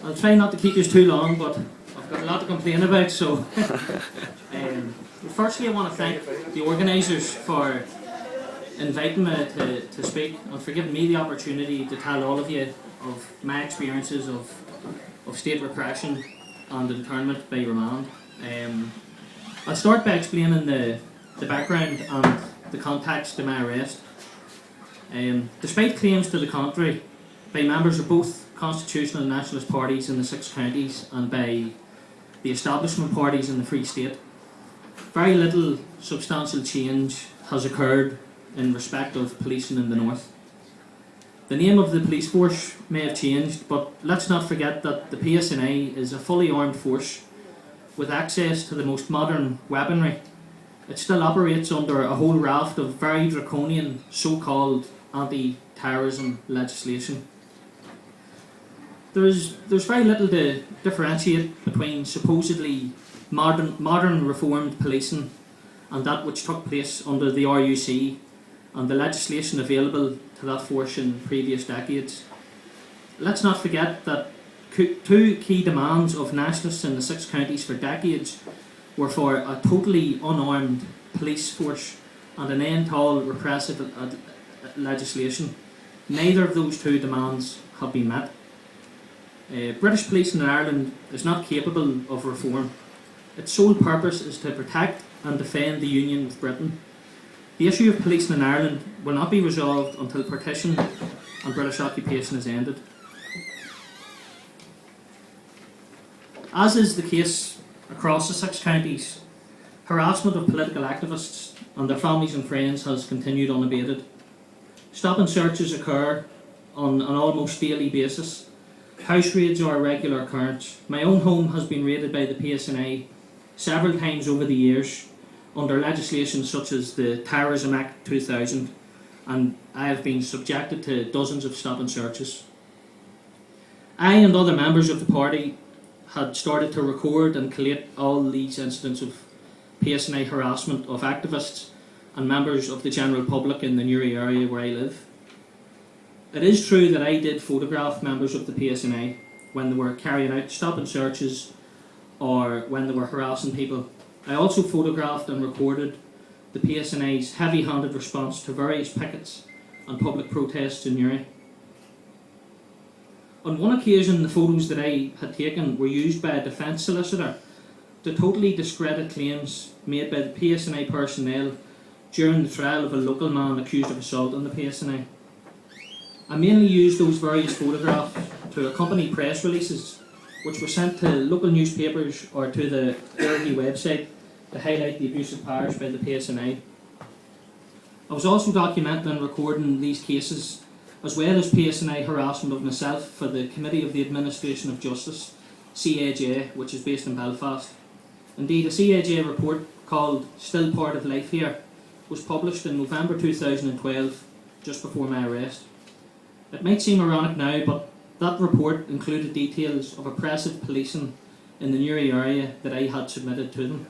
I'll try not to keep you too long, but I've got a lot to complain about, so... Firstly, I want to thank the organisers for inviting me to speak and for giving me the opportunity to tell all of you of my experiences of state repression and internment by Remand. I'll start by explaining the background and the context to my arrest. Despite claims to the contrary by members of both constitutional and nationalist parties in the 6 counties and by the establishment parties in the Free State, very little substantial change has occurred in respect of policing in the north. The name of the police force may have changed, but let's not forget that the PSNI is a fully armed force with access to the most modern weaponry. It still operates under a whole raft of very draconian so-called anti-terrorism legislation. There's very little to differentiate between supposedly modern reformed policing and that which took place under the RUC and the legislation available to that force in previous decades. Let's not forget that 2 key demands of nationalists in the 6 counties for decades were for a totally unarmed police force and an end to all repressive legislation. Neither of those 2 demands have been met. British policing in Ireland is not capable of reform. Its sole purpose is to protect and defend the union with Britain. The issue of policing in Ireland will not be resolved until partition and British occupation is ended. As is the case across the 6 counties, harassment of political activists and their families and friends has continued unabated. Stop and searches occur on an almost daily basis. House raids are a regular occurrence. My own home has been raided by the PSNI several times over the years under legislation such as the Terrorism Act 2000, and I have been subjected to dozens of stop and searches. I and other members of the party had started to record and collate all these incidents of PSNI harassment of activists and members of the general public in the Newry area where I live. It is true that I did photograph members of the PSNI when they were carrying out stop and searches or when they were harassing people. I also photographed and recorded the PSNI's heavy-handed response to various pickets and public protests in Newry. On one occasion, the photos that I had taken were used by a defence solicitor to totally discredit claims made by the PSNI personnel during the trial of a local man accused of assault on the PSNI. I mainly used those various photographs to accompany press releases which were sent to local newspapers or to the éirígí website to highlight the abuse of powers by the PSNI. I was also documenting and recording these cases as well as PSNI harassment of myself for the Committee of the Administration of Justice, CAJ, which is based in Belfast. Indeed, a CAJ report called Still Part of Life Here was published in November 2012, just before my arrest. It might seem ironic now, but that report included details of oppressive policing in the Newry area that I had submitted to them.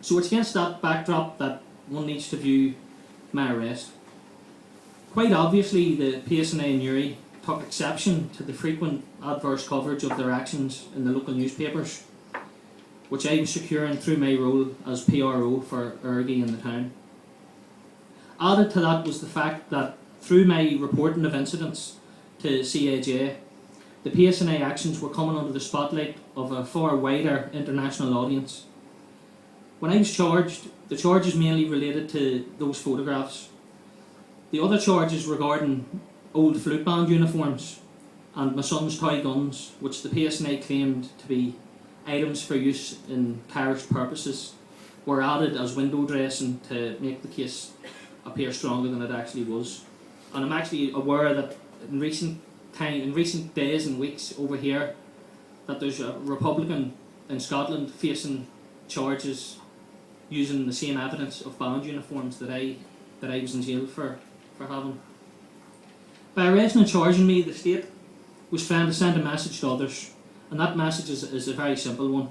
So it's against that backdrop that one needs to view my arrest. Quite obviously, the PSNI in Newry took exception to the frequent adverse coverage of their actions in the local newspapers, which I was securing through my role as PRO for éirígí in the town. Added to that was the fact that through my reporting of incidents to CAJ, the PSNI actions were coming under the spotlight of a far wider international audience. When I was charged, the charges mainly related to those photographs. The other charges regarding old flute band uniforms and my son's toy guns, which the PSNI claimed to be items for use in terrorist purposes, were added as window dressing to make the case appear stronger than it actually was. And I'm actually aware that in recent days and weeks over here, that there's a Republican in Scotland facing charges using the same evidence of band uniforms that I was in jail for having. By arresting and charging me, the state was trying to send a message to others, and that message is a very simple one.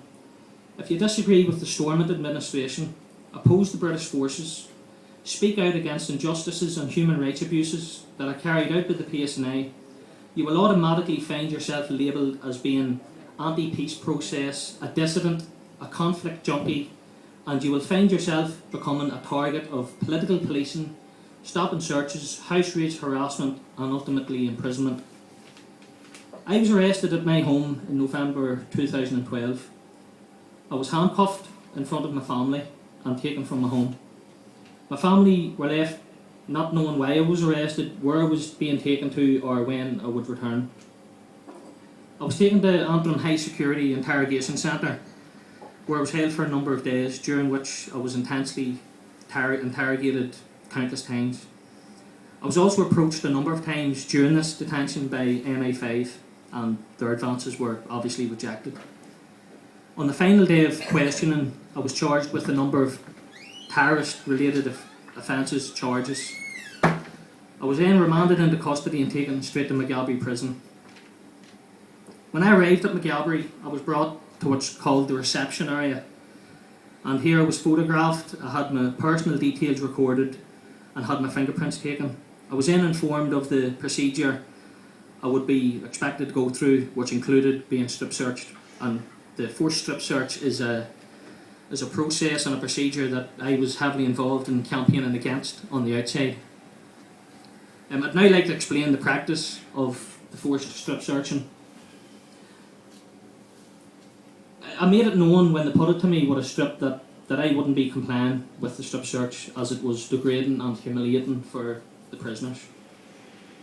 If you disagree with the Stormont administration, oppose the British forces, speak out against injustices and human rights abuses that are carried out by the PSNI, you will automatically find yourself labelled as being anti-peace process, a dissident, a conflict junkie, and you will find yourself becoming a target of political policing, stop and searches, house raids, harassment, and ultimately imprisonment. I was arrested at my home in November 2012. I was handcuffed in front of my family and taken from my home. My family were left not knowing why I was arrested, where I was being taken to, or when I would return. I was taken to Antrim High Security Interrogation Centre, where I was held for a number of days, during which I was intensely interrogated countless times. I was also approached a number of times during this detention by MI5, and their advances were obviously rejected. On the final day of questioning, I was charged with a number of terrorist-related offences charges. I was then remanded into custody and taken straight to Maghaberry prison. When I arrived at Maghaberry, I was brought to what's called the reception area, and here I was photographed. I had my personal details recorded and had my fingerprints taken. I was then informed of the procedure I would be expected to go through, which included being strip searched. And the forced strip search is a process and a procedure that I was heavily involved in campaigning against on the outside. I'd now like to explain the practice of the forced strip searching. I made it known when they put it to me what a strip that I wouldn't be complying with the strip search, as it was degrading and humiliating for the prisoners.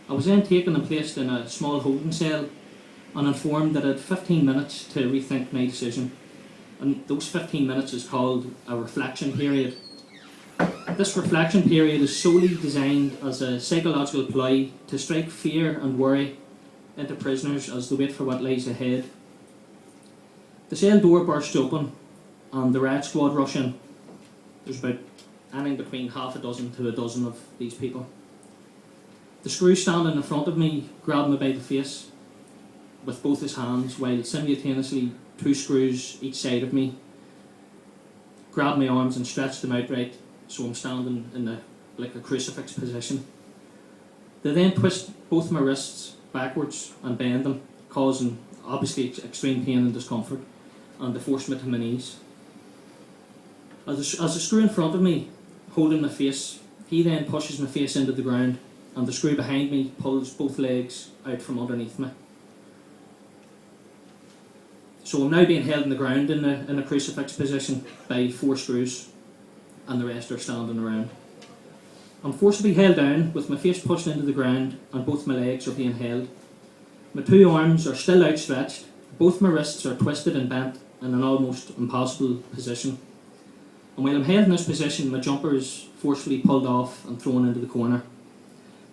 I was then taken and placed in a small holding cell and informed that I had 15 minutes to rethink my decision. And those 15 minutes is called a reflection period. This reflection period is solely designed as a psychological ploy to strike fear and worry into prisoners as they wait for what lies ahead. The cell door burst open and the riot squad rush in. There's about anything between half a dozen to a dozen of these people. The screw standing in front of me grabbed me by the face with both his hands, while simultaneously 2 screws each side of me grabbed my arms and stretched them outright, so I'm standing in like a crucifix position. They then twist both my wrists backwards and bend them, causing obviously extreme pain and discomfort, and they forced me to my knees. As the screw in front of me, holding my face, he then pushes my face into the ground, and the screw behind me pulls both legs out from underneath me. So I'm now being held in the ground in a crucifix position by 4 screws, and the rest are standing around. I'm forcibly held down with my face pushed into the ground, and both my legs are being held. My 2 arms are still outstretched, both my wrists are twisted and bent in an almost impossible position. And while I'm held in this position, my jumper is forcefully pulled off and thrown into the corner.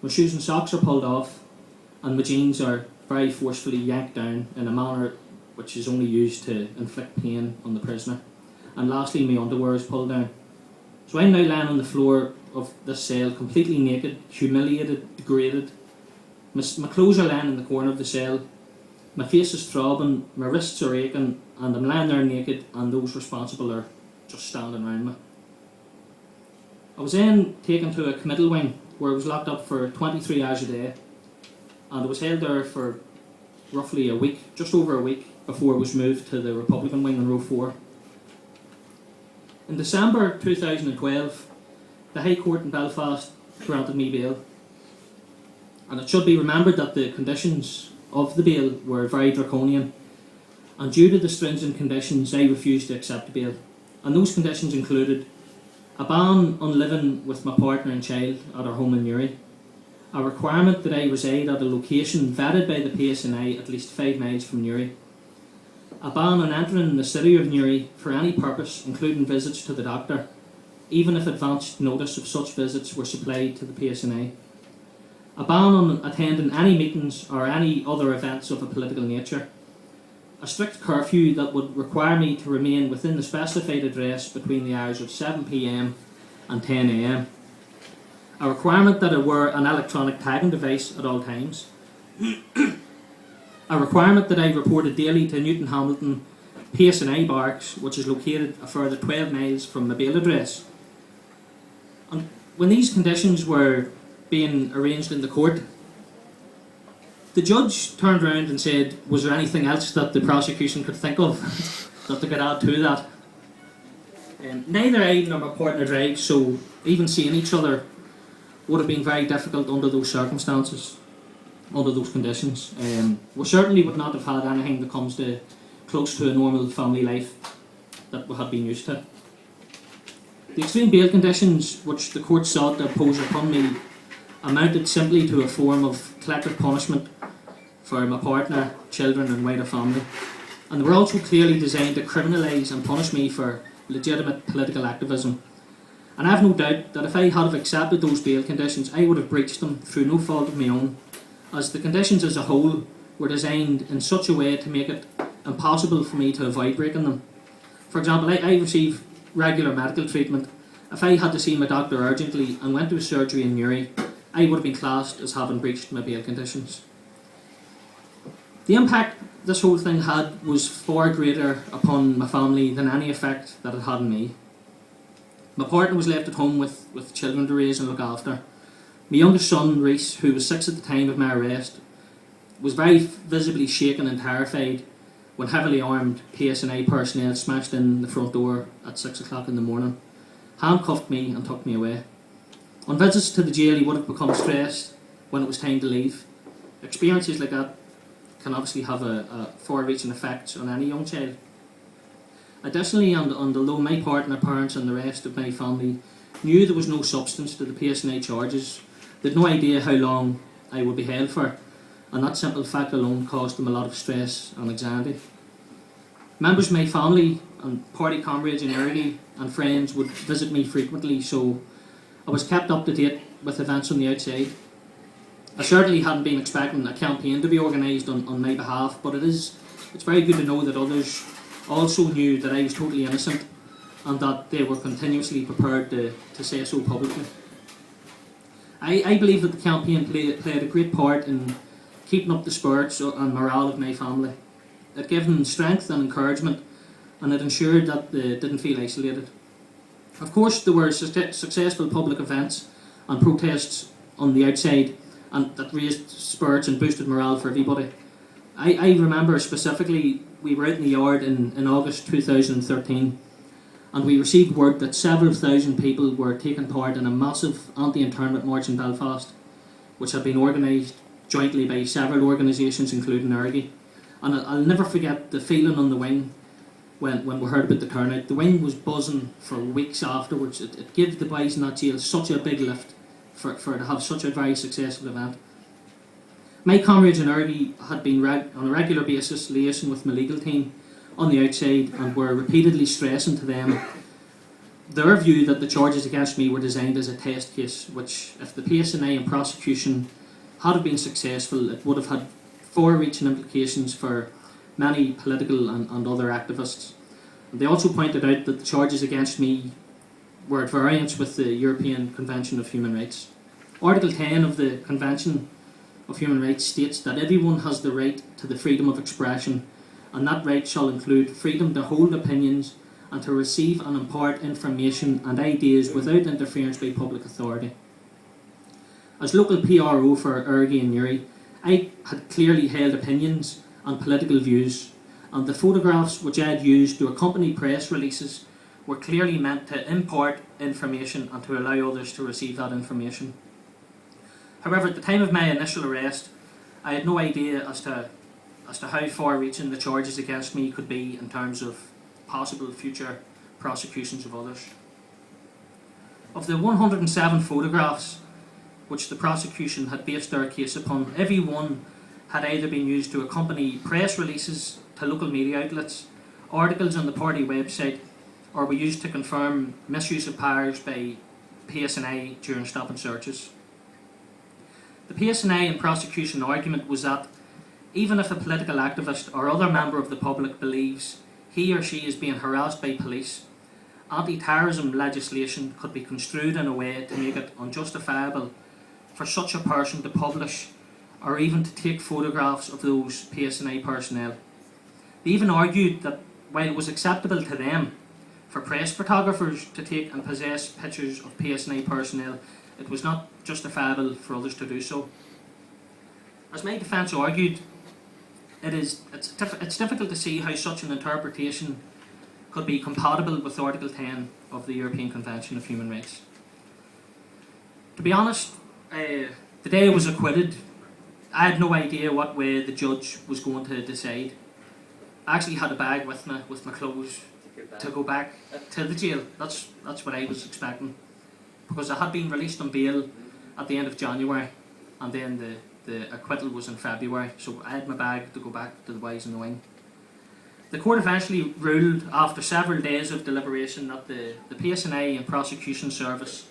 My shoes and socks are pulled off, and my jeans are very forcefully yanked down in a manner which is only used to inflict pain on the prisoner. And lastly, my underwear is pulled down. So I'm now lying on the floor of this cell, completely naked, humiliated, degraded. My clothes are lying in the corner of the cell. My face is throbbing, my wrists are aching, and I'm lying there naked, and those responsible are just standing around me. I was then taken to a committal wing where I was locked up for 23 hours a day, and I was held there for roughly a week, just over a week, before I was moved to the Republican wing in row 4. In December 2012, the High Court in Belfast granted me bail, and it should be remembered that the conditions of the bail were very draconian, and due to the stringent conditions I refused to accept the bail. And those conditions included a ban on living with my partner and child at our home in Newry, a requirement that I reside at a location vetted by the PSNI at least 5 miles from Newry, a ban on entering the city of Newry for any purpose, including visits to the doctor, even if advanced notice of such visits were supplied to the PSNI, a ban on attending any meetings or any other events of a political nature, a strict curfew that would require me to remain within the specified address between the hours of 7 p.m. and 10 a.m, a requirement that I wear an electronic tagging device at all times, a requirement that I reported daily to Newton Hamilton PSNI barracks, which is located a further 12 miles from my bail address. And when these conditions were being arranged in the court, The judge turned around and said, was there anything else that the prosecution could think of that they could add to that? Neither I nor my partner drank, so even seeing each other would have been very difficult under those circumstances, under those conditions. We certainly would not have had anything that comes to close to a normal family life that we had been used to. The extreme bail conditions which the court sought to impose upon me amounted simply to a form of collective punishment for my partner, children and wider family, and they were also clearly designed to criminalise and punish me for legitimate political activism. And I have no doubt that if I had have accepted those bail conditions, I would have breached them through no fault of my own, as the conditions as a whole were designed in such a way to make it impossible for me to avoid breaking them. For example, I receive regular medical treatment. If I had to see my doctor urgently and went to a surgery in Newry, I would have been classed as having breached my bail conditions. The impact this whole thing had was far greater upon my family than any effect that it had on me. My partner was left at home with children to raise and look after. My youngest son, Reese, who was 6 at the time of my arrest, was very visibly shaken and terrified when heavily armed PSNI personnel smashed in the front door at 6 o'clock in the morning, handcuffed me and took me away. On visits to the jail, he would have become stressed when it was time to leave. Experiences like that can obviously have a far-reaching effect on any young child. Additionally, and although my partner, parents and the rest of my family knew there was no substance to the PSNI charges, they had no idea how long I would be held for, and that simple fact alone caused them a lot of stress and anxiety. Members of my family and party comrades in éirígí and friends would visit me frequently, so I was kept up to date with events on the outside. I certainly hadn't been expecting a campaign to be organised on my behalf, but it's very good to know that others also knew that I was totally innocent and that they were continuously prepared to say so publicly. I believe that the campaign played a great part in keeping up the spirits and morale of my family. It gave them strength and encouragement, and it ensured that they didn't feel isolated. Of course, there were successful public events and protests on the outside and that raised spirits and boosted morale for everybody. I remember specifically, we were out in the yard in August 2013, and we received word that several thousand people were taking part in a massive anti-internment march in Belfast, which had been organised jointly by several organisations including éirígí. And I'll never forget the feeling on the wing when we heard about the turnout. The wing was buzzing for weeks afterwards. It gave the boys in that jail such a big lift for to have such a very successful event. My comrades in éirígí had been on a regular basis liaising with my legal team on the outside and were repeatedly stressing to them their view that the charges against me were designed as a test case, which, if the PSNI and prosecution had been successful, it would have had far-reaching implications for many political and other activists. And they also pointed out that the charges against me were at variance with the European Convention of Human Rights. Article 10 of the Convention of Human Rights states that everyone has the right to the freedom of expression, and that right shall include freedom to hold opinions and to receive and impart information and ideas without interference by public authority. As local PRO for éirígí and Newry, I had clearly held opinions and political views, and the photographs which I had used to accompany press releases were clearly meant to impart information and to allow others to receive that information. However, at the time of my initial arrest, I had no idea as to how far-reaching the charges against me could be in terms of possible future prosecutions of others. Of the 107 photographs which the prosecution had based their case upon, every one had either been used to accompany press releases to local media outlets, articles on the party website, or were used to confirm misuse of powers by PSNI during stop and searches. The PSNI and prosecution argument was that even if a political activist or other member of the public believes he or she is being harassed by police, anti-terrorism legislation could be construed in a way to make it unjustifiable for such a person to publish or even to take photographs of those PSNI personnel. They even argued that while it was acceptable to them for press photographers to take and possess pictures of PSNI personnel, it was not justifiable for others to do so. As my defence argued, it's difficult to see how such an interpretation could be compatible with Article 10 of the European Convention of Human Rights. To be honest, the day I was acquitted, I had no idea what way the judge was going to decide. I actually had a bag with me, with my clothes, to go back to the jail. That's what I was expecting. Because I had been released on bail at the end of January, and then the acquittal was in February, so I had my bag to go back to the Wise and the Wing. The court eventually ruled, after several days of deliberation, that the PSNI and prosecution service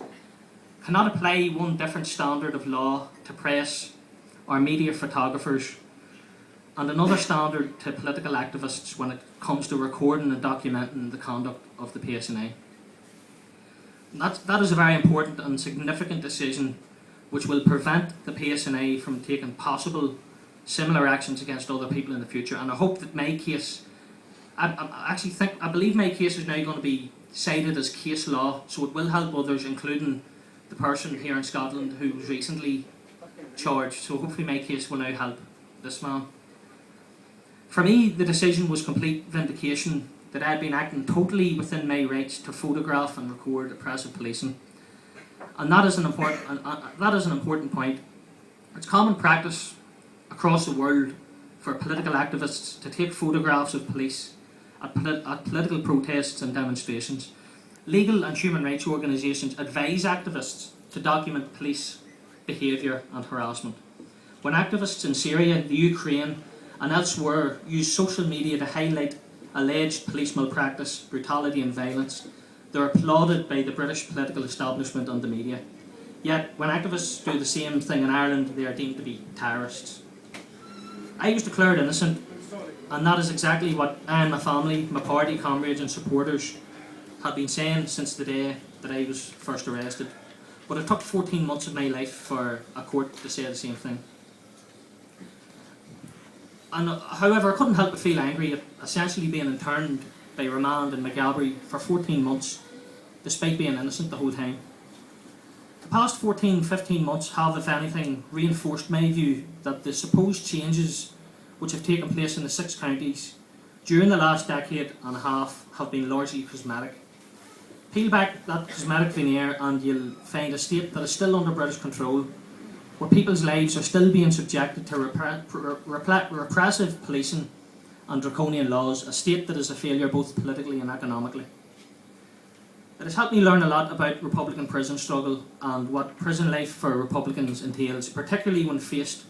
cannot apply one different standard of law to press or media photographers and another standard to political activists when it comes to recording and documenting the conduct of the PSNI. That is a very important and significant decision which will prevent the PSNI from taking possible similar actions against other people in the future. And I hope that my case, I believe my case is now going to be cited as case law, so it will help others, including the person here in Scotland who was recently charged. So hopefully my case will now help this man. For me, the decision was complete vindication that I had been acting totally within my rights to photograph and record oppressive policing. And that is an important point. It's common practice across the world for political activists to take photographs of police at political protests and demonstrations. Legal and human rights organisations advise activists to document police behaviour and harassment. When activists in Syria, the Ukraine and elsewhere use social media to highlight alleged police malpractice, brutality and violence, they're applauded by the British political establishment and the media. Yet, when activists do the same thing in Ireland, they are deemed to be terrorists. I was declared innocent, and that is exactly what I and my family, my party comrades and supporters had been saying since the day that I was first arrested. But it took 14 months of my life for a court to say the same thing. And however, I couldn't help but feel angry at essentially being interned by Remand and Maghaberry for 14 months, despite being innocent the whole time. The past 14-15 months have, if anything, reinforced my view that the supposed changes which have taken place in the 6 counties during the last decade and a half have been largely cosmetic. Peel back that cosmetic veneer and you'll find a state that is still under British control, where people's lives are still being subjected to repressive policing and draconian laws, a state that is a failure both politically and economically. It has helped me learn a lot about Republican prison struggle and what prison life for Republicans entails, particularly when faced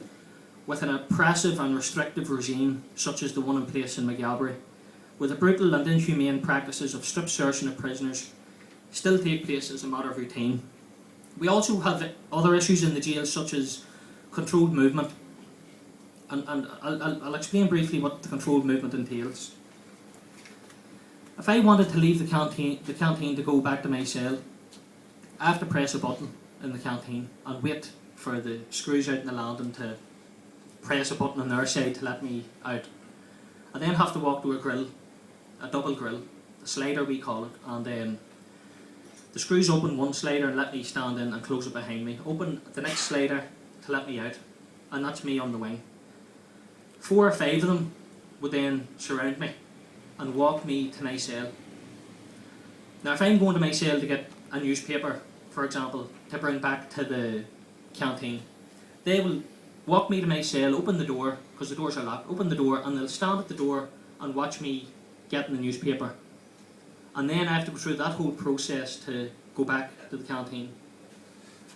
with an oppressive and restrictive regime such as the one in place in Maghaberry, where the brutal and inhumane practices of strip searching of prisoners still take place as a matter of routine. We also have other issues in the jail such as controlled movement, and I'll explain briefly what the controlled movement entails. If I wanted to leave the canteen to go back to my cell, I have to press a button in the canteen and wait for the screws out in the landing to press a button on their side to let me out. I then have to walk to a grill, a double grill, a slider we call it, and then the screws open one slider and let me stand in and close it behind me. Open the next slider to let me out, and that's me on the wing. 4 or 5 of them would then surround me and walk me to my cell. Now if I'm going to my cell to get a newspaper, for example, to bring back to the canteen, they will walk me to my cell, open the door, because the doors are locked, open the door, and they'll stand at the door and watch me getting the newspaper. And then I have to go through that whole process to go back to the canteen.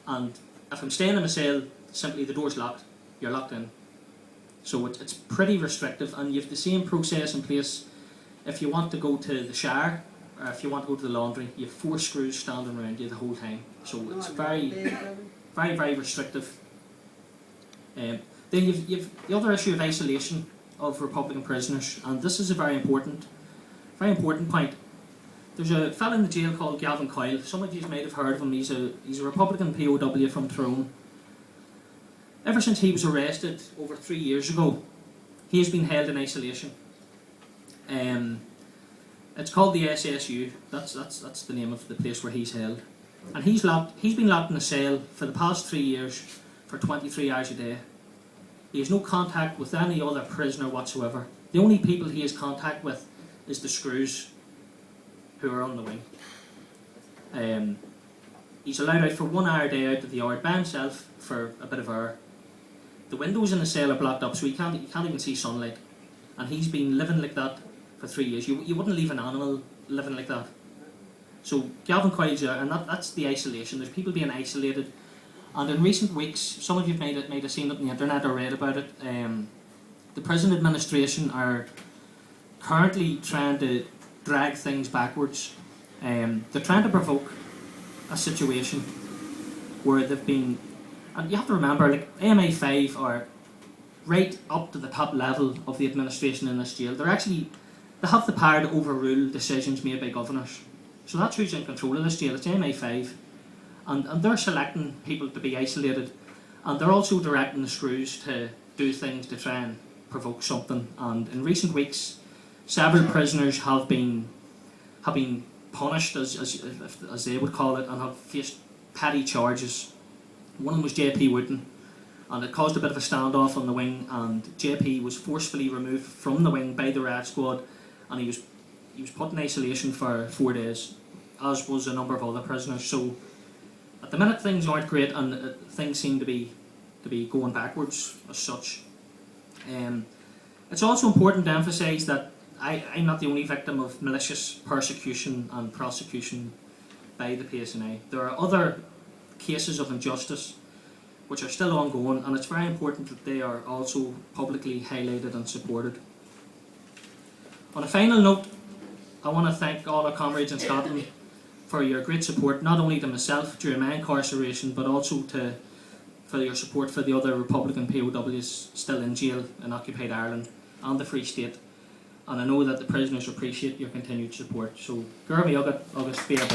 And if I'm staying in my cell, simply the door's locked, you're locked in. So it's pretty restrictive, and you have the same process in place if you want to go to the shower, or if you want to go to the laundry. You have 4 screws standing around you the whole time. So it's very, very, very restrictive. Then you've the other issue of isolation of Republican prisoners, and this is a very important point. There's a fellow in the jail called Gavin Coyle. Some of you might have heard of him. He's a Republican POW from Tyrone. Ever since he was arrested over 3 years ago, he has been held in isolation. It's called the SSU. That's the name of the place where he's held, and he's been locked in a cell for the past 3 years for 23 hours a day. He has no contact with any other prisoner whatsoever. The only people he has contact with is the screws who are on the wing. He's allowed out for 1 hour a day out of the yard by himself for a bit of air. The windows in the cell are blocked up, so you can't even see sunlight. And he's been living like that for 3 years. You wouldn't leave an animal living like that. So Gavin Coyle's there, and that's the isolation. There's people being isolated. And in recent weeks, some of you may have seen it on the internet or read about it, the prison administration are currently trying to drag things backwards. They're trying to provoke a situation where they've been, and you have to remember, like AMA5 are right up to the top level of the administration in this jail. They have the power to overrule decisions made by governors. So that's who's in control of this jail. It's AMA5, and they're selecting people to be isolated, and they're also directing the screws to do things to try and provoke something. And in recent weeks, several prisoners have been punished, as they would call it, and have faced petty charges. One of them was JP Wooten, and it caused a bit of a standoff on the wing, and JP was forcefully removed from the wing by the riot squad, and he was put in isolation for 4 days, as was a number of other prisoners. So at the minute things aren't great, and things seem to be going backwards as such. It's also important to emphasise that I'm not the only victim of malicious persecution and prosecution by the PSNI. There are other cases of injustice which are still ongoing, and it's very important that they are also publicly highlighted and supported. On a final note, I want to thank all our comrades in Scotland for your great support, not only to myself during my incarceration, but also for your support for the other Republican POWs still in jail in occupied Ireland and the Free State. And I know that the prisoners appreciate your continued support. So, Gurbi Agat, August Fair.